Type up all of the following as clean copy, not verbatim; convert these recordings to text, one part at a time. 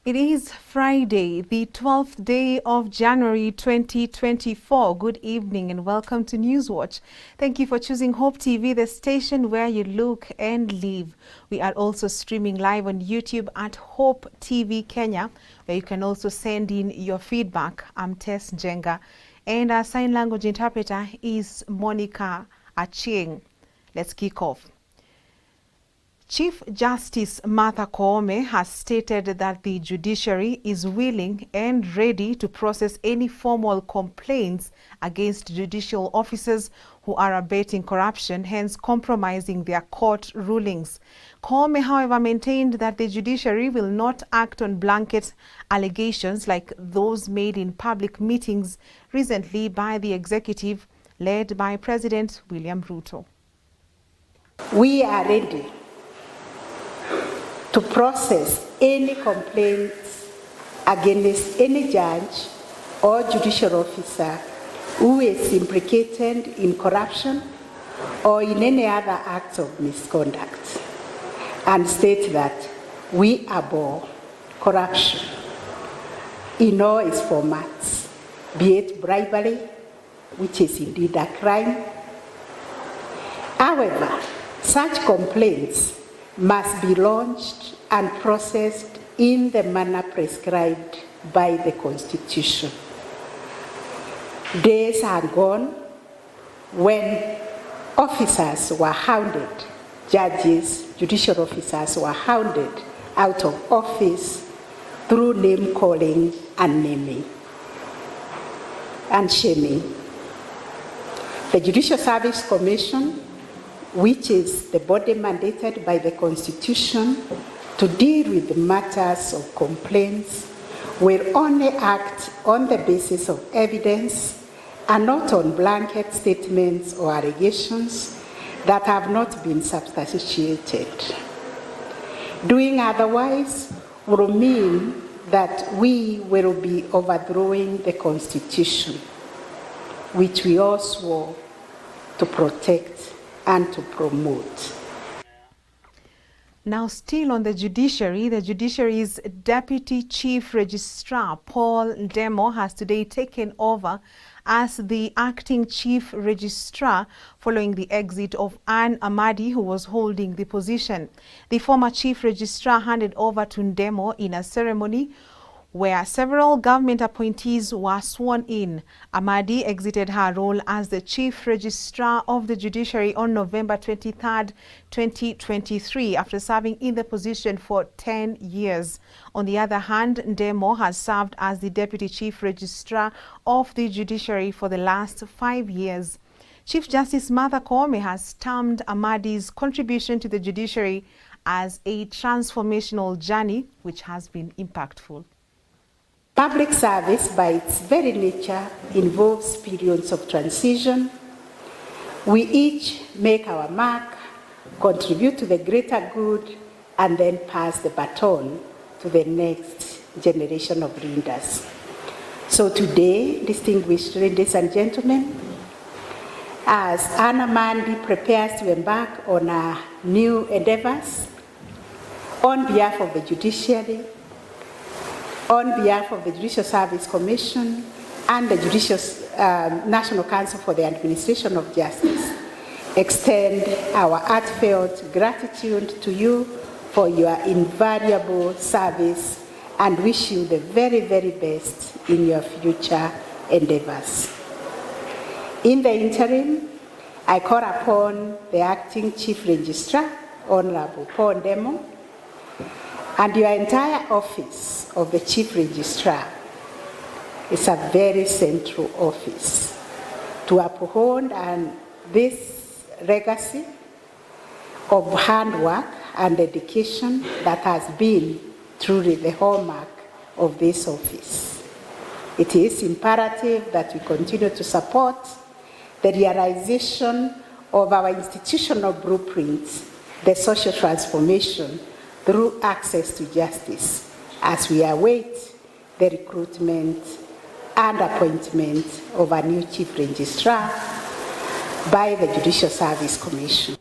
It is Friday, the 12th day of January 2024. Good evening and welcome to Newswatch. Thank you for choosing Hope TV, the station where you look and live. We are also streaming live on YouTube at Hope TV Kenya, where you can also send in your feedback. I'm Tess Njenga, and our sign language interpreter is Monica Achieng. Let's kick off. Chief Justice Martha Koome has stated that the judiciary is willing and ready to process any formal complaints against judicial officers who are abetting corruption, hence compromising their court rulings. Koome, however, maintained that the judiciary will not act on blanket allegations like those made in public meetings recently by the executive led by President William Ruto. We are ready to process any complaints against any judge or judicial officer who is implicated in corruption or in any other acts of misconduct, and state that we abhor corruption in all its formats, be it bribery, which is indeed a crime. However, such complaints must be launched and processed in the manner prescribed by the Constitution. Days are gone when officers were hounded, judges, judicial officers were hounded out of office through name calling and naming and shaming. The Judicial Service Commission, which is the body mandated by the Constitution to deal with matters of complaints, will only act on the basis of evidence and not on blanket statements or allegations that have not been substantiated. Doing otherwise will mean that we will be overthrowing the Constitution, which we all swore to protect and to promote. Now, still on the judiciary's Deputy Chief Registrar, Paul Ndemo, has today taken over as the acting Chief Registrar following the exit of Anne Amadi, who was holding the position. The former Chief Registrar handed over to Ndemo in a ceremony where several government appointees were sworn in. Amadi exited her role as the Chief Registrar of the Judiciary on November 23, 2023, after serving in the position for 10 years. On the other hand, Ndemo has served as the Deputy Chief Registrar of the Judiciary for the last 5 years. Chief Justice Martha Koome has termed Amadi's contribution to the judiciary as a transformational journey which has been impactful. Public service, by its very nature, involves periods of transition. We each make our mark, contribute to the greater good, and then pass the baton to the next generation of leaders. So today, distinguished ladies and gentlemen, as Anne Amadi prepares to embark on her new endeavors, on behalf of the judiciary, on behalf of the Judicial Service Commission and the National Council for the Administration of Justice, extend our heartfelt gratitude to you for your invaluable service and wish you the very, very best in your future endeavors. In the interim, I call upon the Acting Chief Registrar, Honorable Paul Ndemo, and your entire office of the Chief Registrar is a very central office to uphold this legacy of handwork and dedication that has been truly the hallmark of this office. It is imperative that we continue to support the realization of our institutional blueprints, the social transformation through access to justice, as we await the recruitment and appointment of a new Chief Registrar by the Judicial Service Commission.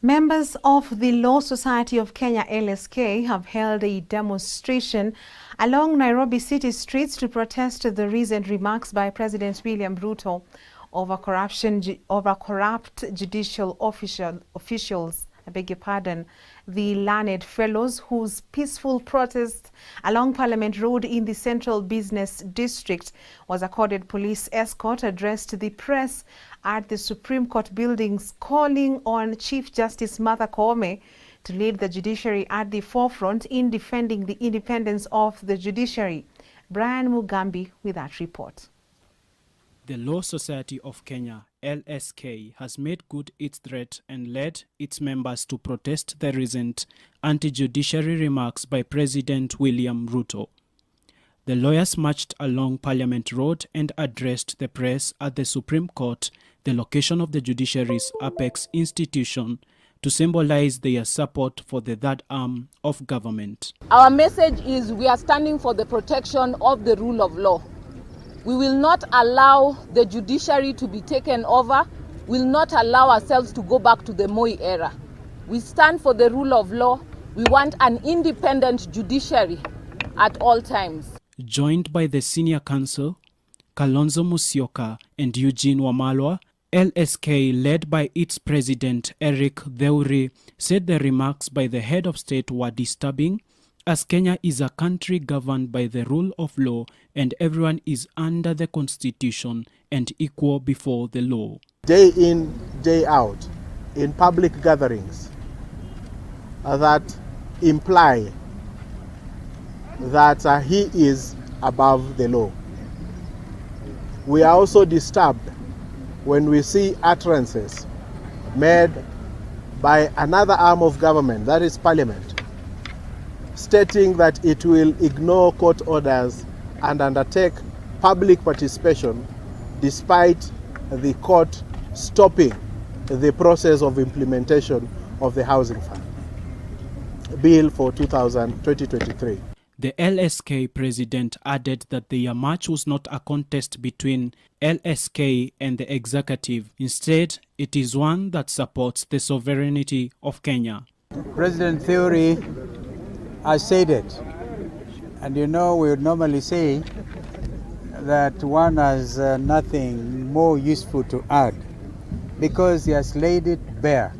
Members of the Law Society of Kenya (LSK) have held a demonstration along Nairobi city streets to protest the recent remarks by President William Ruto over corrupt judicial officials. I beg your pardon. The Learned Fellows, whose peaceful protest along Parliament Road in the Central Business District was accorded police escort, addressed the press at the Supreme Court buildings, calling on Chief Justice Martha Koome to lead the judiciary at the forefront in defending the independence of the judiciary. Brian Mugambi with that report. The Law Society of Kenya, LSK, has made good its threat and led its members to protest the recent anti-judiciary remarks by President William Ruto. The lawyers marched along Parliament Road and addressed the press at the Supreme Court, the location of the judiciary's apex institution, to symbolize their support for the third arm of government. Our message is we are standing for the protection of the rule of law. We will not allow the judiciary to be taken over. We will not allow ourselves to go back to the Moi era. We stand for the rule of law. We want an independent judiciary at all times. Joined by the senior counsel, Kalonzo Musyoka and Eugene Wamalwa, LSK, led by its president Eric Theuri, said the remarks by the head of state were disturbing, as Kenya is a country governed by the rule of law and everyone is under the constitution and equal before the law. Day in, day out, in public gatherings that imply that he is above the law. We are also disturbed when we see utterances made by another arm of government, that is Parliament, stating that it will ignore court orders and undertake public participation despite the court stopping the process of implementation of the Housing Fund Bill for 2023. The LSK president added that their march was not a contest between LSK and the executive. Instead, it is one that supports the sovereignty of Kenya. President Theory has said it. And you know, we would normally say that one has nothing more useful to add because he has laid it bare.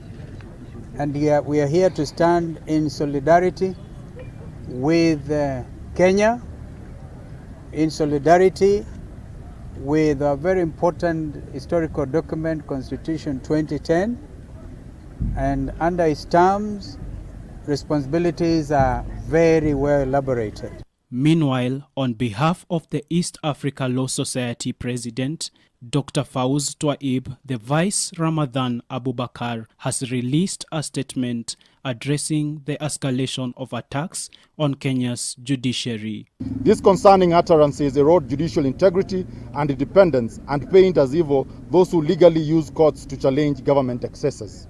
And we are here to stand in solidarity with Kenya, in solidarity with a very important historical document, Constitution 2010, and under its terms, responsibilities are very well elaborated. Meanwhile, on behalf of the East Africa Law Society President, Dr. Fawz Twaib, the Vice Ramadan Abubakar has released a statement addressing the escalation of attacks on Kenya's judiciary. These concerning utterances erode judicial integrity and independence and paint as evil those who legally use courts to challenge government excesses.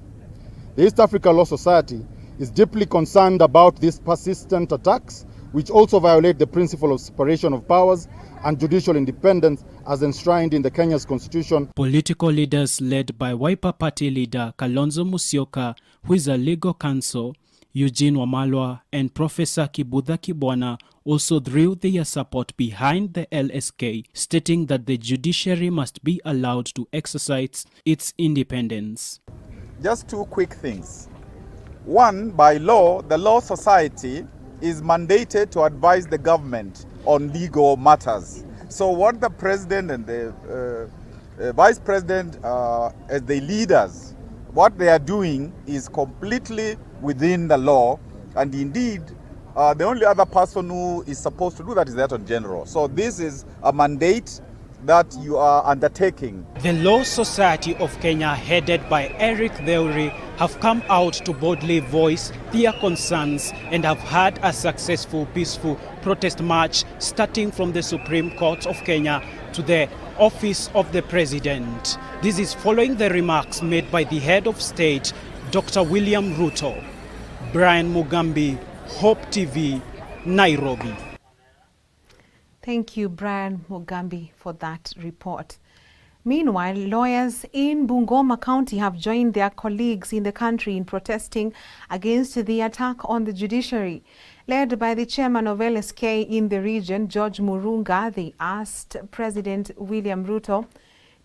The East Africa Law Society is deeply concerned about these persistent attacks, which also violate the principle of separation of powers and judicial independence as enshrined in the Kenya's constitution. Political leaders led by Wiper Party leader Kalonzo Musyoka, who is a legal counsel, Eugene Wamalwa and Professor Kibudha Kibwana also threw their support behind the LSK, stating that the judiciary must be allowed to exercise its independence. Just two quick things. One, by law, the Law Society is mandated to advise the government on legal matters. So what the president and the vice president as the leaders, what they are doing is completely within the law, and indeed the only other person who is supposed to do that is the Attorney General. So this is a mandate that you are undertaking. The Law Society of Kenya, headed by Eric Theuri, have come out to boldly voice their concerns and have had a successful, peaceful protest march starting from the Supreme Court of Kenya to the office of the President. This is following the remarks made by the head of state, Dr. William Ruto. Brian Mugambi, Hope TV, Nairobi. Thank you, Brian Mugambi, for that report. Meanwhile, lawyers in Bungoma County have joined their colleagues in the country in protesting against the attack on the judiciary. Led by the chairman of LSK in the region, George Murunga, they asked President William Ruto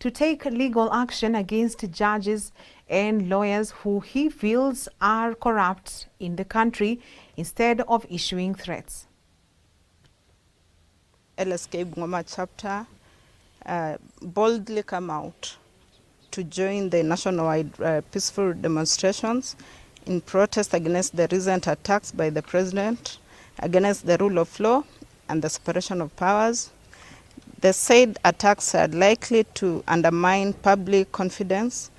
to take legal action against judges and lawyers who he feels are corrupt in the country instead of issuing threats. LSK Bungoma chapter boldly come out to join the nationwide peaceful demonstrations in protest against the recent attacks by the president against the rule of law and the separation of powers. The said attacks are likely to undermine public confidence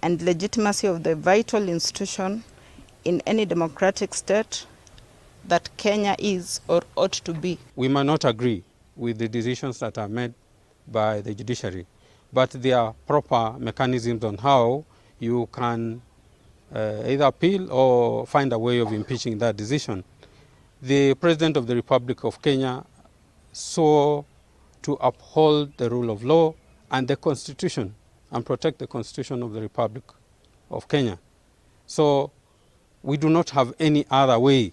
and legitimacy of the vital institution in any democratic state that Kenya is or ought to be. We might not agree with the decisions that are made by the judiciary, but there are proper mechanisms on how you can either appeal or find a way of impeaching that decision. The President of the Republic of Kenya sought to uphold the rule of law and the Constitution and protect the Constitution of the Republic of Kenya. So we do not have any other way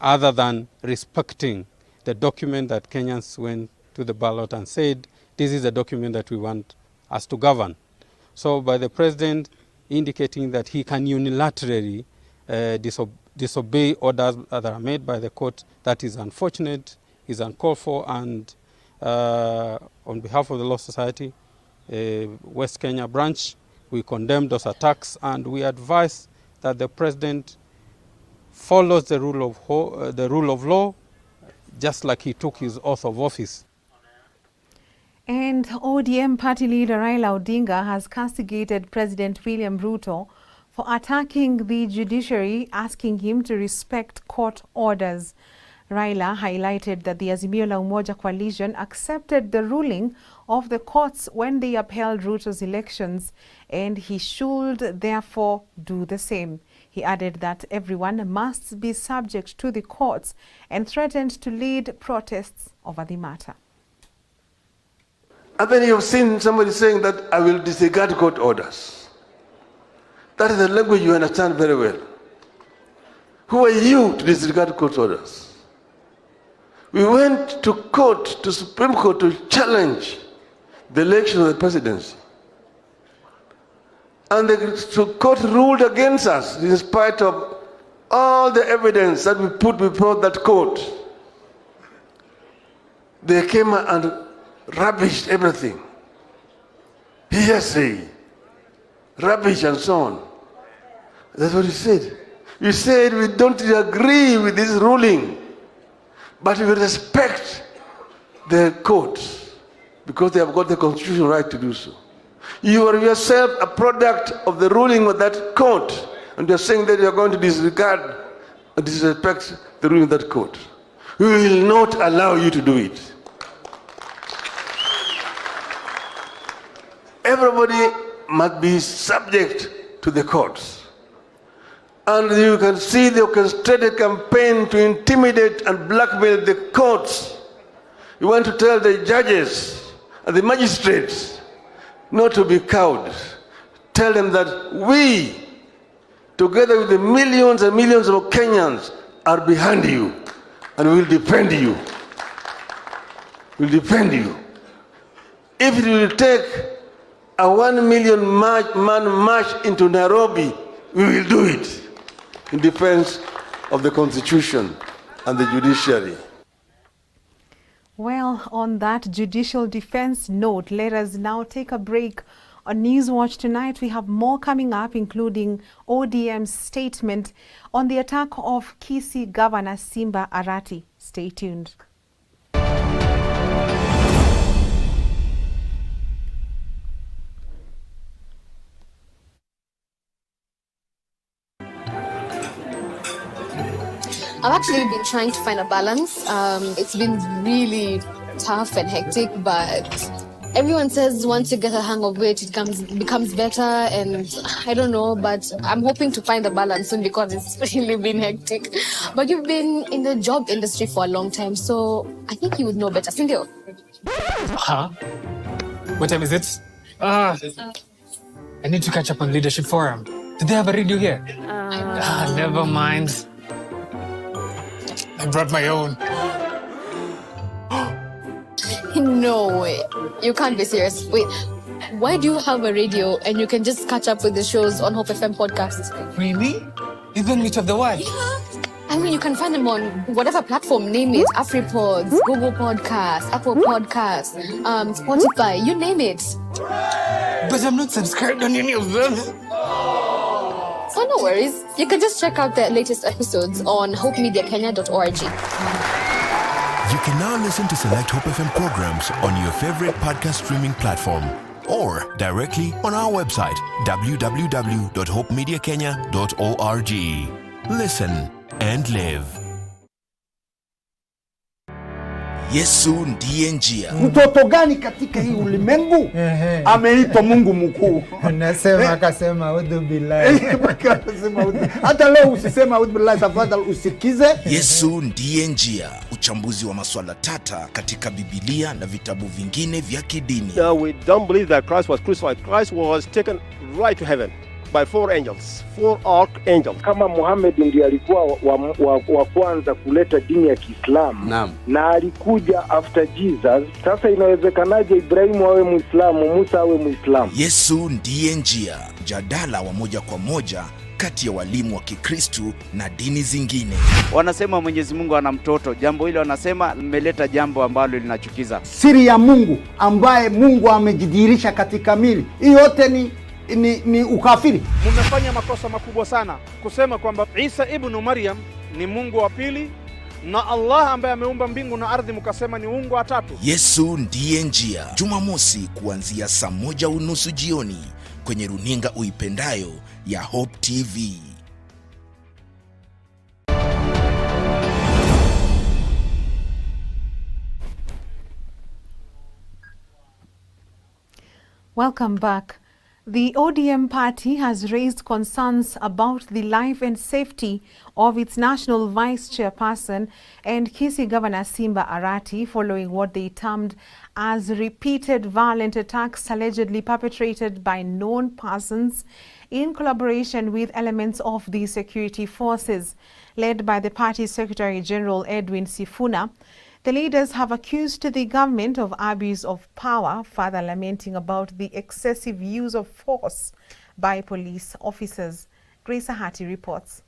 other than respecting the document that Kenyans went to the ballot and said, this is the document that we want us to govern. So by the president indicating that he can unilaterally disobey orders that are made by the court, that is unfortunate, is uncalled for, and on behalf of the Law Society, West Kenya branch, we condemn those attacks and we advise that the president follows the rule of law, just like he took his oath of office. And ODM party leader Raila Odinga has castigated President William Ruto for attacking the judiciary, asking him to respect court orders. Raila highlighted that the Azimio la Umoja coalition accepted the ruling of the courts when they upheld Ruto's elections, and he should therefore do the same. He added that everyone must be subject to the courts and threatened to lead protests over the matter. And then you've seen somebody saying that I will disregard court orders. That is the language you understand very well. Who are you to disregard court orders? We went to court, to Supreme Court, to challenge the election of the presidency. And the court ruled against us in spite of all the evidence that we put before that court. They came and rubbished everything. Hearsay, rubbish and so on. That's what he said. We said we don't agree with this ruling, but we respect the courts because they have got the constitutional right to do so. You are yourself a product of the ruling of that court, and you're saying that you're going to disregard and disrespect the ruling of that court. We will not allow you to do it. Everybody must be subject to the courts. And you can see the orchestrated campaign to intimidate and blackmail the courts. You want to tell the judges and the magistrates not to be cowed. Tell them that we, together with the millions and millions of Kenyans, are behind you and will defend you. We'll defend you. If it will take a 1 million man march into Nairobi, we will do it in defense of the Constitution and the judiciary. Well, on that judicial defense note, let us now take a break. On Newswatch tonight, we have more coming up, including ODM's statement on the attack of Kisii Governor Simba Arati. Stay tuned. I've actually been trying to find a balance. It's been really tough and hectic, but everyone says once you get a hang of it, it becomes better, and I don't know, but I'm hoping to find a balance soon because it's really been hectic. But you've been in the job industry for a long time, so I think you would know better, Cindy. What time is it? I need to catch up on Leadership Forum. Do they have a radio here? Never mind. I brought my own. No way. You can't be serious. Wait, why do you have a radio and you can just catch up with the shows on Hope FM podcasts? Really? Even Meet of the Why? Yeah. I mean, you can find them on whatever platform, name it. AfriPods, Google Podcasts, Apple Podcasts, Spotify, you name it. But I'm not subscribed on any of them. Oh, no worries. You can just check out their latest episodes on hopemediakenya.org. You can now listen to select Hope FM programs on your favorite podcast streaming platform or directly on our website, www.hopemediakenya.org. Listen and live. Yesu ndiye njia. Mtoto gani katika hii ulimwengu ameitwa Mungu mkuu? Nasema akasema udhu billahi. Hata leo usisema udhu billahi, tafadhali usikize. Yesu ndiye njia. Uchambuzi wa masuala tata katika Biblia na vitabu vingine vya kidini. No, we don't believe that Christ was crucified. Christ was taken right to heaven by 4 angels, 4 archangels. Kama Muhammad ndiye alikuwa wa kwanza kuleta dini ya Kiislamu na alikuja after Jesus, sasa inawezekanaje Ibrahimu awe Muislamu, Musa awe Muislamu? Yesu ndiye njia. Mjadala wa moja kwa moja kati ya walimu wa Kikristo na dini zingine. Wanasema Mwenyezi Mungu ana mtoto. Jambo hilo wanasema mmeleta jambo ambalo linachukiza. Siri ya Mungu ambaye Mungu amejidhihirisha katika mili. Hii yote ni ukafiri. Mmefanya makosa makubwa sana kusema kwamba Isa ibn Maryam ni Mungu wa pili na Allah ambaye ameumba mbingu na ardhi mkasema ni Mungu wa tatu. Yesu ndiye njia. Jumamosi kuanzia saa 1:30 jioni kwenye runinga uipendayo ya Hope TV. Welcome back. The ODM party has raised concerns about the life and safety of its national vice chairperson and Kisii Governor Simba Arati following what they termed as repeated violent attacks allegedly perpetrated by known persons in collaboration with elements of the security forces. Led by the party's Secretary General Edwin Sifuna, the leaders have accused the government of abuse of power, further lamenting about the excessive use of force by police officers. Grace Ahati reports.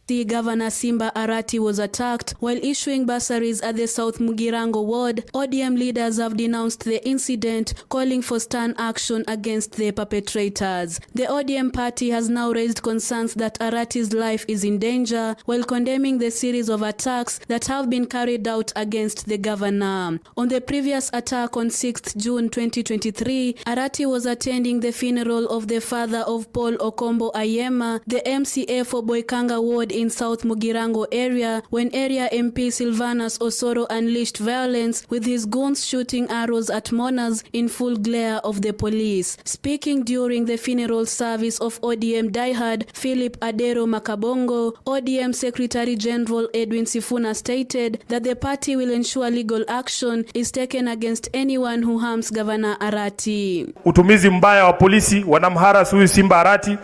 The Governor Simba Arati was attacked while issuing bursaries at the South Mugirango ward. ODM leaders have denounced the incident, calling for stern action against the perpetrators. The ODM party has now raised concerns that Arati's life is in danger, while condemning the series of attacks that have been carried out against the governor. On the previous attack on 6th June 2023, Arati was attending the funeral of the father of Paul Okombo Ayema, the MCA for Boikanga ward in South Mugirango area, when area MP Silvanus Osoro unleashed violence with his goons shooting arrows at mourners in full glare of the police. Speaking during the funeral service of ODM diehard Philip Adero Makabongo, ODM Secretary General Edwin Sifuna stated that the party will ensure legal action is taken against anyone who harms Governor Arati. Utumizi mbaya wa polisi wanamharasu huyu Simba Arati,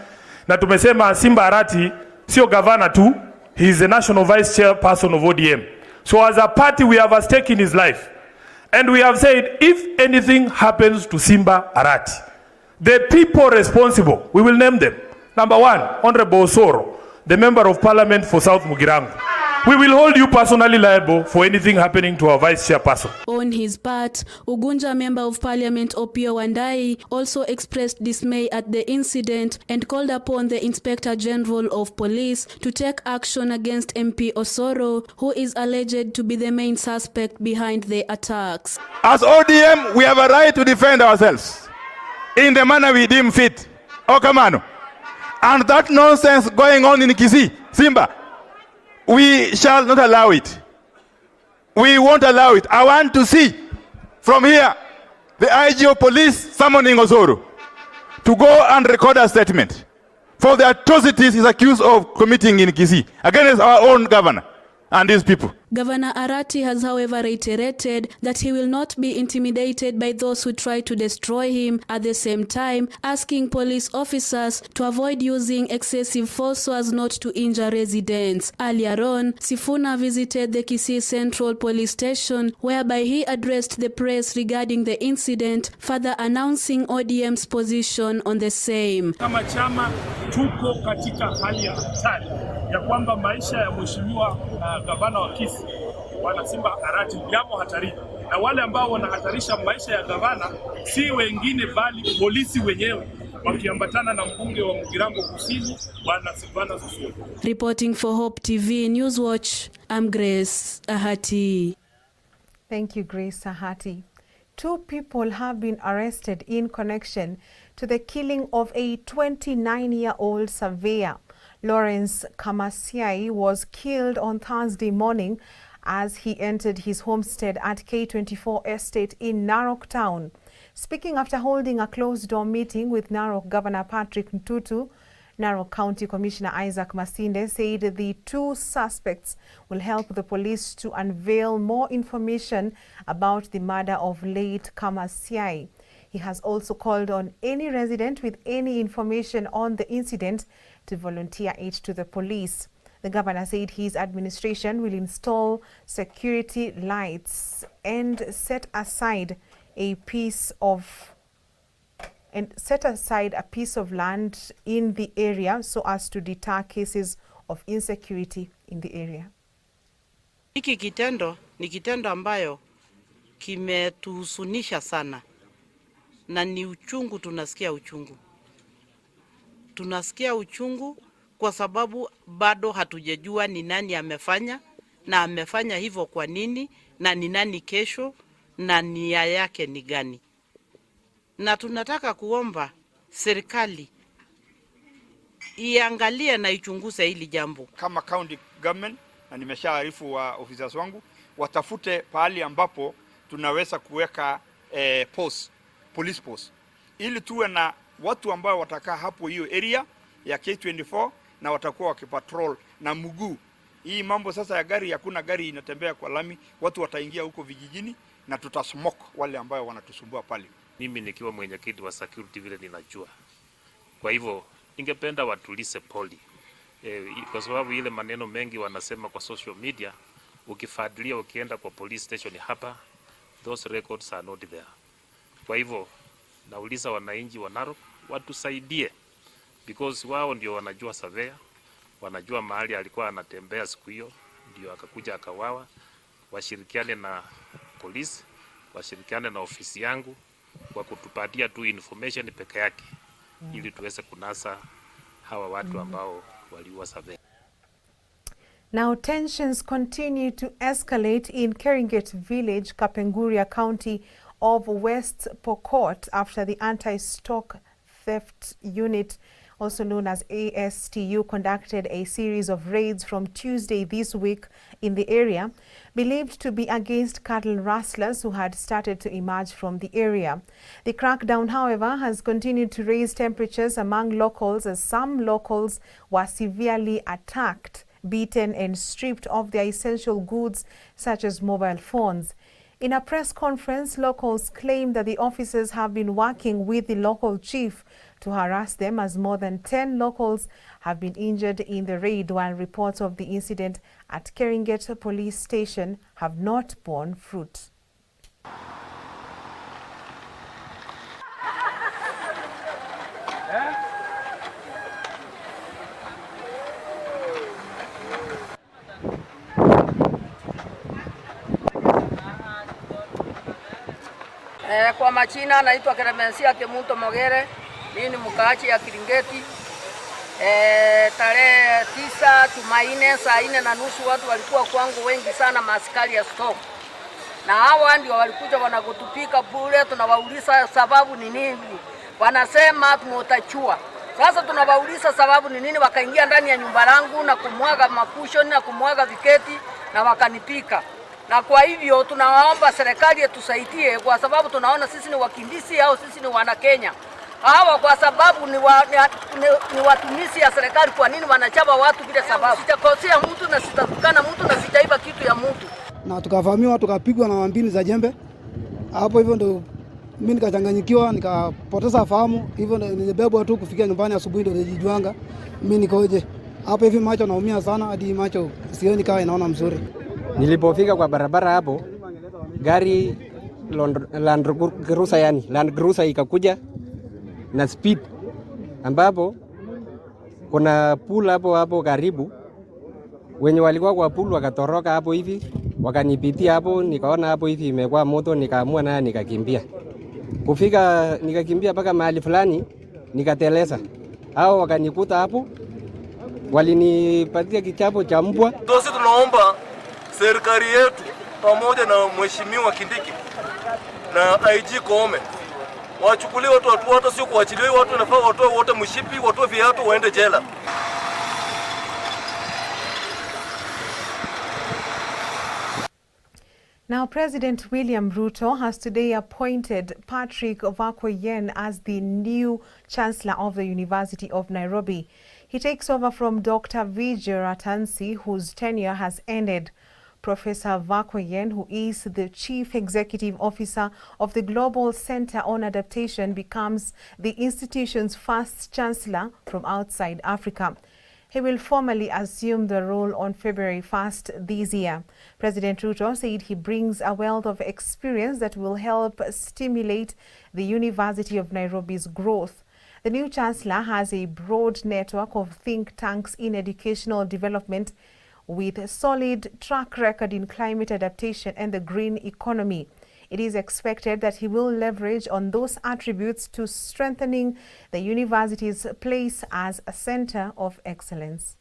na tumesema Simba Arati sio governor tu, he is the national vice chairperson of ODM. So as a party we have a stake in his life. And we have said if anything happens to Simba Arati, the people responsible, we will name them. Number 1, Honorable Osoro, the member of parliament for South Mugirango. We will hold you personally liable for anything happening to our vice chairperson. On his part, Ugunja member of parliament Opio Wandai also expressed dismay at the incident and called upon the Inspector General of Police to take action against MP Osoro, who is alleged to be the main suspect behind the attacks. As ODM, we have a right to defend ourselves in the manner we deem fit. Okamano. And that nonsense going on in Kisii, Simba, we shall not allow it. We won't allow it. I want to see from here the IG of police summoning Osoro to go and record a statement for the atrocities he's accused of committing in Kisii against our own governor and these people. Governor Arati has, however, reiterated that he will not be intimidated by those who try to destroy him, at the same time asking police officers to avoid using excessive force so as not to injure residents. Earlier on, Sifuna visited the Kisii Central Police Station, whereby he addressed the press regarding the incident, further announcing ODM's position on the same. Kama chama tuko katika hali ya hatari ya kwamba maisha ya mheshimiwa gavana wa Kisii Bwana Simba Arati yamo hatarini, na wale ambao wanahatarisha maisha ya gavana si wengine bali polisi wenyewe wakiambatana na mbunge wa Mugirango Kusini Bwana Silvana Susua. Reporting for Hope TV Newswatch, I'm Grace Ahati. Thank you, Grace Ahati. 2 people have been arrested in connection to the killing of a 29-year-old surveyor. Lawrence Kamasiai was killed on Thursday morning as he entered his homestead at K24 Estate in Narok Town. Speaking after holding a closed-door meeting with Narok Governor Patrick Ntutu, Narok County Commissioner Isaac Masinde said the 2 suspects will help the police to unveil more information about the murder of late Kamasiai. He has also called on any resident with any information on the incident to volunteer it to the police. The governor said his administration will install security lights and set aside a piece of land in the area so as to deter cases of insecurity in the area. Hiki kitendo ni kitendo ambayo kimetuhusunisha sana, na ni uchungu, tunasikia uchungu. Tunasikia uchungu kwa sababu bado hatujajua ni nani amefanya, na amefanya hivyo kwa nini, na ni nani kesho, na nia yake ni gani. Na tunataka kuomba serikali iangalie na ichunguze hili jambo. Kama county government, na nimeshaarifu wa officers wangu watafute pahali ambapo tunaweza kuweka police post, ili tuwe na watu ambao watakaa hapo hiyo area ya K24 na watakuwa wakipatrol na mguu. Hii mambo sasa ya gari, hakuna gari inatembea kwa lami, watu wataingia huko vijijini na tutasmoke wale ambao wanatusumbua pale. Mimi nikiwa mwenyekiti wa security vile ninajua. Kwa hivyo ningependa watulise poli. Kwa sababu ile maneno mengi wanasema kwa social media, ukifadilia ukienda kwa police station hapa, those records are not there. Kwa hivyo nauliza wananchi wa Narok watusaidie, because wao ndio wanajua surveyor, wanajua mahali alikuwa anatembea siku hiyo ndio akakuja akawawa. Washirikiane na polisi, washirikiane na ofisi yangu kwa kutupatia tu information peke yake, ili tuweze kunasa hawa watu ambao waliua surveyor. Now tensions continue to escalate in Keringet Village, Kapenguria County of West Pokot after the Anti-Stock Theft Unit, also known as ASTU, conducted a series of raids from Tuesday this week in the area, believed to be against cattle rustlers who had started to emerge from the area. The crackdown, however, has continued to raise temperatures among locals, as some locals were severely attacked, beaten and stripped of their essential goods such as mobile phones. In a press conference, locals claim that the officers have been working with the local chief to harass them, as more than 10 locals have been injured in the raid, while reports of the incident at Keringet police station have not borne fruit. Kwa machina naitwa Keremensia Kemunto Mogere. Mimi ni mkaaji ya Kiringeti. Tarehe 9 Tumaine saa 4:30 watu walikuwa kwangu wengi sana, maaskari ya stock. Na hawa ndio walikuja wanakutupika bure. Tunawauliza sababu ni nini? Wanasema tumotachua. Sasa tunawauliza sababu ni nini, wakaingia ndani ya nyumba langu na kumwaga makushoni na kumwaga viketi na wakanipika. Na kwa hivyo tunawaomba serikali itusaidie, kwa sababu tunaona sisi ni wakimbizi au sisi ni wana Kenya. Hawa kwa sababu ni watumishi ya serikali, kwa nini wanachapa watu bila sababu? Sitakosea mtu na sitatukana mtu na sitaiba na tukavamiwa, tukapigwa na mbili za jembe. Hapo hivyo ndo mimi nikachanganyikiwa, nikapoteza fahamu. Hivyo ndo nilibebwa tu kufikia nyumbani asubuhi, ndo nijijuanga mimi nikoje. Hapo hivi macho naumia sana, hadi macho sioni kama inaona mzuri. Nilipofika kwa barabara hapo, gari Land Cruiser ikakuja na speed, ambapo kuna pool hapo karibu. Wenye walikuwa kwa pool wakatoroka hapo hivi, wakanipitia hapo, nikaona hapo hivi imekuwa moto, nikaamua naye nikakimbia. Kufika nikakimbia mpaka mahali fulani, nikateleza. Hao wakanikuta hapo, walinipatia kichapo cha mbwa. Sisi tunaomba serikali yetu pamoja na mheshimiwa Kindiki na IG Koome wachukulie watu hata sio kuachilia watu, wanafaa watoe wote mshipi, watoe viatu, waende jela. Now, President William Ruto has today appointed Patrick Vakoyen as the new Chancellor of the University of Nairobi. He takes over from Dr. Vijay Ratansi, whose tenure has ended. Professor Vakoyen, who is the Chief Executive Officer of the Global Center on Adaptation, becomes the institution's first Chancellor from outside Africa. He will formally assume the role on February 1st this year. President Ruto said he brings a wealth of experience that will help stimulate the University of Nairobi's growth. The new Chancellor has a broad network of think tanks in educational development with a solid track record in climate adaptation and the green economy. It is expected that he will leverage on those attributes to strengthening the university's place as a center of excellence.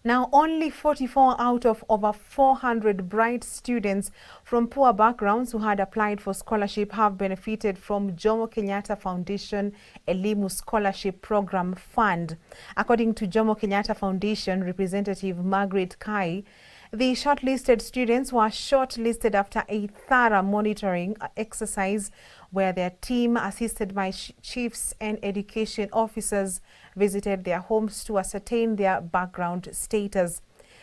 Now, only 44 out of over 400 bright students from poor backgrounds who had applied for scholarship have benefited from Jomo Kenyatta Foundation Elimu Scholarship Program Fund. According to Jomo Kenyatta Foundation representative Margaret Kai, the shortlisted students were shortlisted after a thorough monitoring exercise where their team, assisted by chiefs and education officers, visited their homes to ascertain their background status.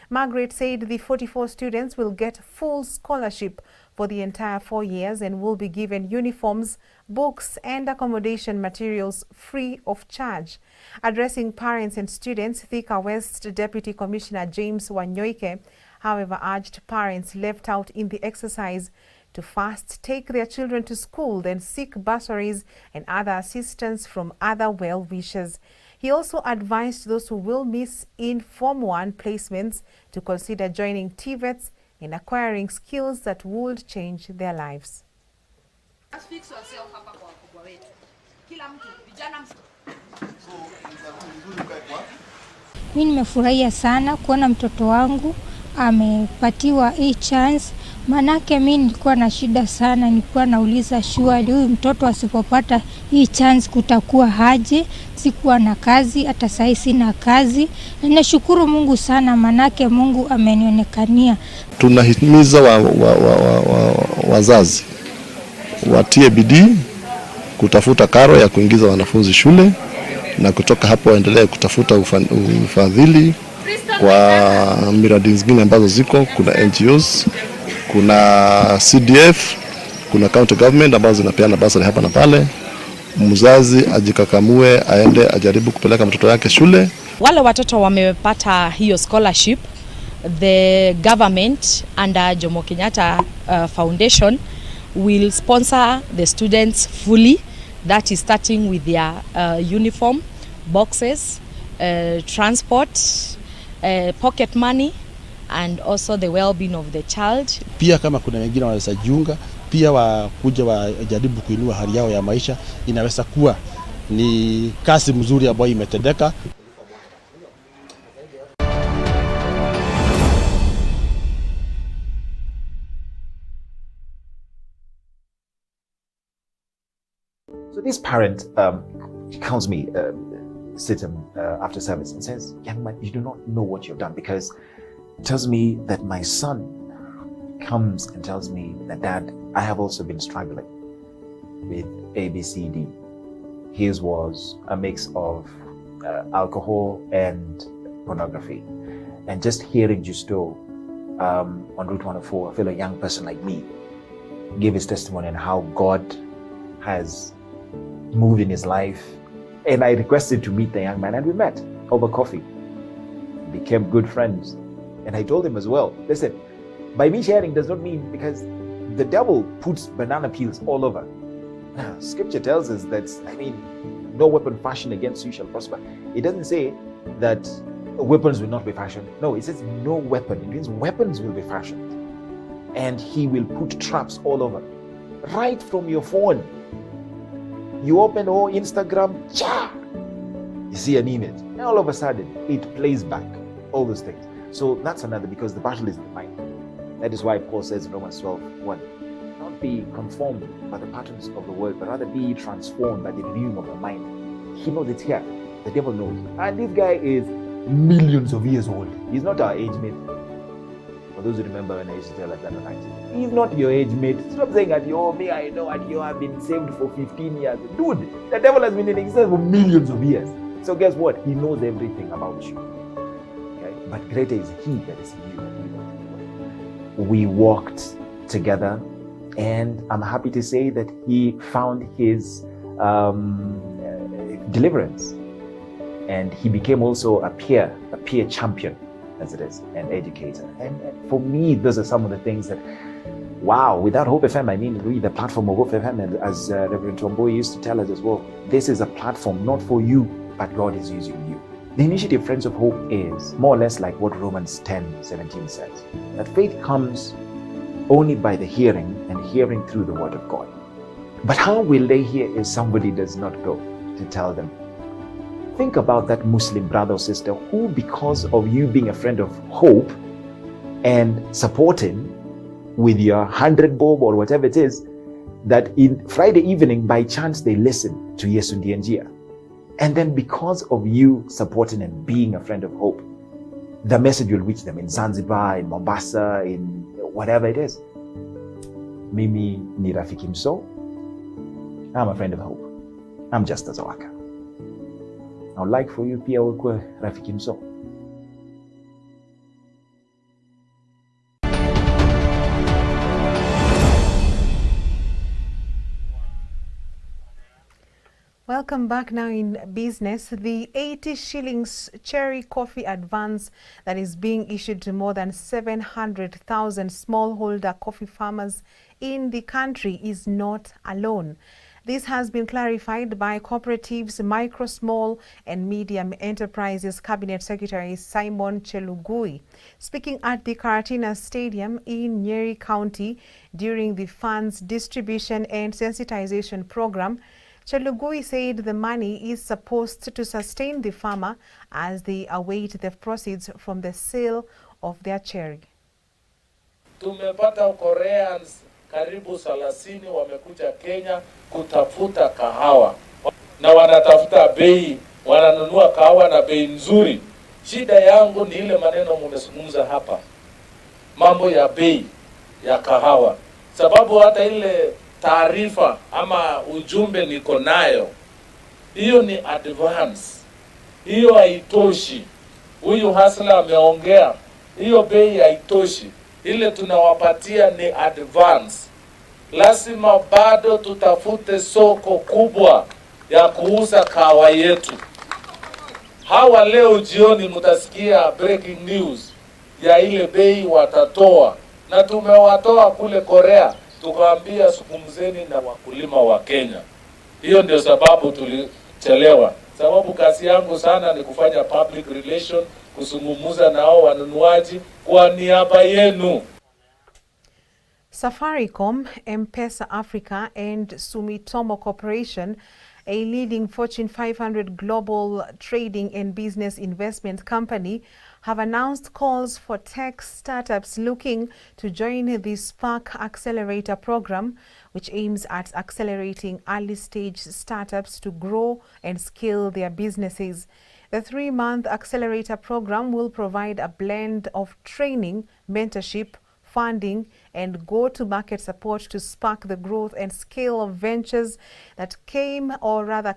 Margaret said the 44 students will get full scholarship for the entire 4 years and will be given uniforms, books and accommodation materials free of charge. Addressing parents and students, Thika West Deputy Commissioner James Wanyoike, however, urged parents left out in the exercise to first take their children to school, then seek bursaries and other assistance from other well-wishers. He also advised those who will miss in Form 1 placements to consider joining TVETs and acquiring skills that would change their lives. Mimi nimefurahia sana kuona mtoto wangu amepatiwa hii chance. Manake mimi nilikuwa na shida sana, nilikuwa nauliza shwari huyu mtoto asipopata hii chance kutakuwa haje. Sikuwa na kazi, hata sasa sina kazi. Na nashukuru Mungu sana, manake Mungu amenionekania. Tunahimiza wazazi watie bidii kutafuta karo ya kuingiza wanafunzi shule, na kutoka hapo waendelee kutafuta ufadhili kwa miradi zingine ambazo ziko. Kuna NGOs, kuna CDF, kuna county government ambazo zinapeana basari hapa na pale. Mzazi ajikakamue, aende ajaribu kupeleka mtoto yake shule. Wale watoto wamepata hiyo scholarship, the government under Jomo Kenyatta Foundation will sponsor the students fully. That is starting with their uniform, boxes, transport, pocket money and also the well-being of the child. Pia kama kuna wengine wanaweza jiunga, pia wakuja wajaribu kuinua hali yao ya maisha, inaweza kuwa ni kazi mzuri ambayo imetendeka. So this parent calls me, sits after service and says, "Young man, you do not know what you've done," because tells me that my son comes and tells me that, "Dad, I have also been struggling with ABCD. His was a mix of alcohol and pornography. And just hearing Justo on Route 104, I feel a young person like me gave his testimony on how God has moved in his life. And I requested to meet the young man, and we met over coffee, became good friends. And I told him as well, listen, by me sharing does not mean, because the devil puts banana peels all over. Now, scripture tells us that, no weapon fashioned against you shall prosper. It doesn't say that weapons will not be fashioned. No, it says no weapon. It means weapons will be fashioned. And he will put traps all over. Right from your phone. You open Instagram, you see an image. And all of a sudden, it plays back. All those things. So that's another, because the battle is in the mind. That is why Paul says in Romans 12:1, not be conformed by the patterns of the world, but rather be transformed by the renewing of the mind. He knows it's here. The devil knows. And this guy is millions of years old. He's not our age mate. For those who remember when I used to tell like that, he's not your age mate. Stop saying that, me, I know, and you have been saved for 15 years. Dude, the devil has been in existence for millions of years. So guess what? He knows everything about you. Okay? But greater is he that is in you than he that is in the world. We walked together, and I'm happy to say that he found his deliverance. And he became also a peer champion, as it is, an educator. And for me, those are some of the things that, wow, without Hope FM, really the platform of Hope FM, as Reverend Tomboy used to tell us as well, this is a platform not for you, but God is using you. The initiative Friends of Hope is more or less like what Romans 10:17 says, that faith comes only by the hearing, and hearing through the word of God. But how will they hear if somebody does not go to tell them? Think about that Muslim brother or sister who, because of you being a friend of hope and supporting with your 100 bob or whatever it is, that in Friday evening, by chance, they listen to Yesu Njenga. And then because of you supporting and being a friend of hope, the message will reach them in Zanzibar, in Mombasa, in whatever it is. Mimi ni Rafiki Mso. I'm a friend of hope. I'm just as Zawaka. I would like for you pia ukwe Rafiki Mso. Welcome back. Now in business, the 80 shillings cherry coffee advance that is being issued to more than 700,000 smallholder coffee farmers in the country is not alone. This has been clarified by Cooperatives, Micro, Small and Medium Enterprises Cabinet Secretary Simon Chelugui. Speaking at the Karatina Stadium in Nyeri County during the funds distribution and sensitization program, Chelugui said the money is supposed to sustain the farmer as they await the proceeds from the sale of their cherry. Tumepata Koreans karibu 30 wamekuja Kenya kutafuta kahawa. Na wanatafuta bei, wananunua kahawa na bei nzuri. Shida yangu ni ile maneno mmezungumza hapa. Mambo ya bei ya kahawa. Sababu hata ile taarifa ama ujumbe niko nayo, hiyo ni advance, hiyo haitoshi. Huyu hasla ameongea, hiyo bei haitoshi, ile tunawapatia ni advance. Lazima bado tutafute soko kubwa ya kuuza kahawa yetu. Hawa leo jioni mutasikia breaking news ya ile bei watatoa, na tumewatoa kule Korea. Tukaambia zungumzeni na wakulima wa Kenya. Hiyo ndio sababu tulichelewa. Sababu kazi yangu sana ni kufanya public relation, kuzungumza na hao wanunuaji kwa niaba yenu. Safaricom, M-Pesa Africa and Sumitomo Corporation, a leading Fortune 500 global trading and business investment company, have announced calls for tech startups looking to join the Spark Accelerator program, which aims at accelerating early-stage startups to grow and scale their businesses. The 3-month accelerator program will provide a blend of training, mentorship, funding, and go-to-market support to spark the growth and scale of ventures that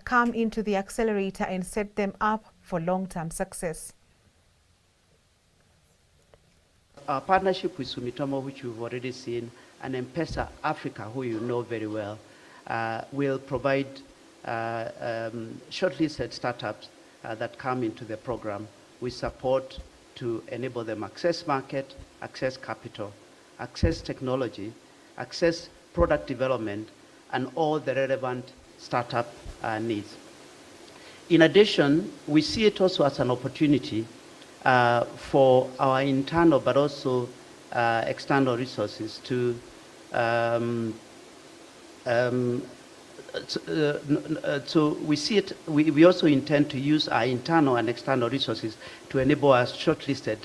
come into the accelerator and set them up for long-term success. our partnership with Sumitomo, which you've already seen, and M-Pesa Africa, who you know very well, will provide shortlisted startups that come into the program with support to enable them access market, access capital, access technology, access product development, and all the relevant startup needs. In addition, we see it also as an opportunity for our internal but also external resources to so we see it, we also intend to use our internal and external resources to enable our shortlisted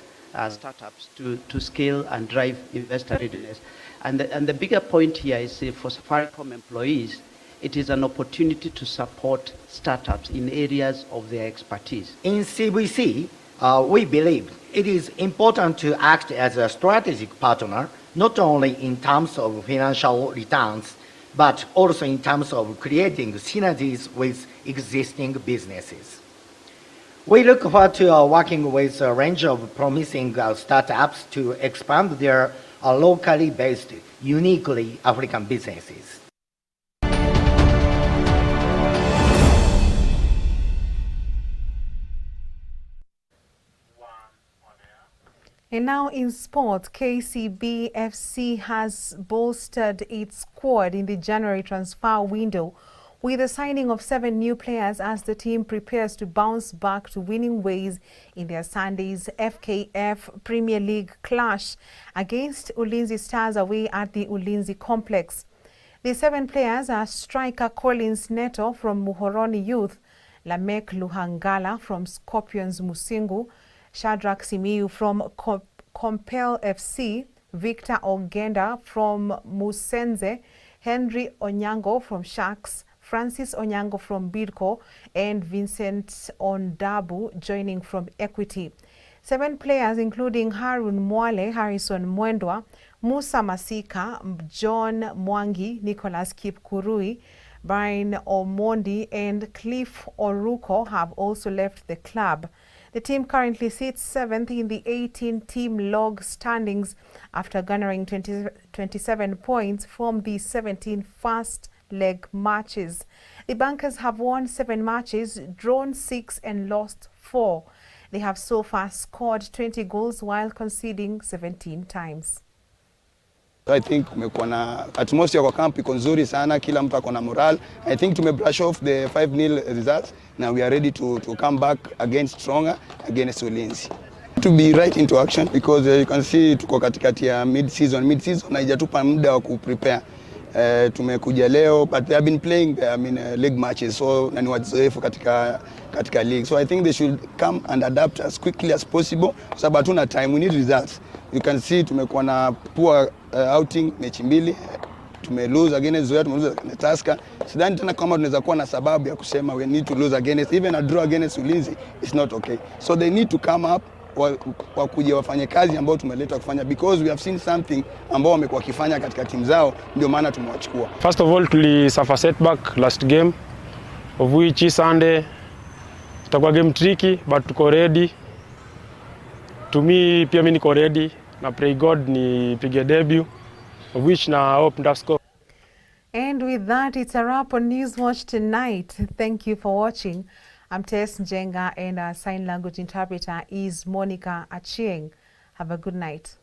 startups to scale and drive investor readiness. And the bigger point here is for Safaricom employees, it is an opportunity to support startups in areas of their expertise. In CVC, we believe it is important to act as a strategic partner, not only in terms of financial returns, but also in terms of creating synergies with existing businesses. We look forward to working with a range of promising startups to expand their locally based, uniquely African businesses. And now in sport, KCB FC has bolstered its squad in the January transfer window with the signing of 7 new players as the team prepares to bounce back to winning ways in their Sunday's FKF Premier League clash against Ulinzi Stars away at the Ulinzi Complex. The 7 players are striker Collins Neto from Muhoroni Youth, Lamek Luhangala from Scorpions Musingu, Shadrack Simiyu from Compel FC, Victor Ogenda from Musenze, Henry Onyango from Sharks, Francis Onyango from Bidco, and Vincent Ondabu joining from Equity. 7 players including Harun Mwale, Harrison Mwendwa, Musa Masika, John Mwangi, Nicholas Kipkurui, Brian Omondi, and Cliff Oruko have also left the club. The team currently sits 7th in the 18-team log standings after garnering 27 points from the 17 first leg matches. The Bankers have won 7 matches, drawn 6 and lost 4. They have so far scored 20 goals while conceding 17 times. I think kumekuwa na atmosphere kwa camp iko nzuri sana, kila mtu ako na moral. I think brush off the 5-0 results. Now we are ready to come back again stronger against Ulinzi. To be right into action because you can see tuko katikati ya mid-season haijatupa muda wa kuprepare. Tumekuja leo but they have been playing league matches, so na ni wazoefu katika league, so I think they should come and adapt as quickly as possible kwa sababu hatuna time, we need results. You can see tumekuwa na poor outing mechi 2, tumelose against Zoya, tumelose against Tusker. Sidhani tena kama tunaweza kuwa na sababu ya kusema we need to lose against, even a draw against Ulinzi is not okay, so they need to come up kuja wafanye kazi ambao tumeleta kufanya because we have seen something ambao wamekuwa kifanya katika timu zao, ndio maana tumewachukua. First of all, tuli suffer setback last game of which Sunday itakuwa game tricky but tuko ready. To me pia mimi niko ready na pray God nipige debut of which na hope nda score. And with that, it's a wrap on Newswatch tonight. Thank you for watching. I'm Tess Njenga and our sign language interpreter is Monica Achieng. Have a good night.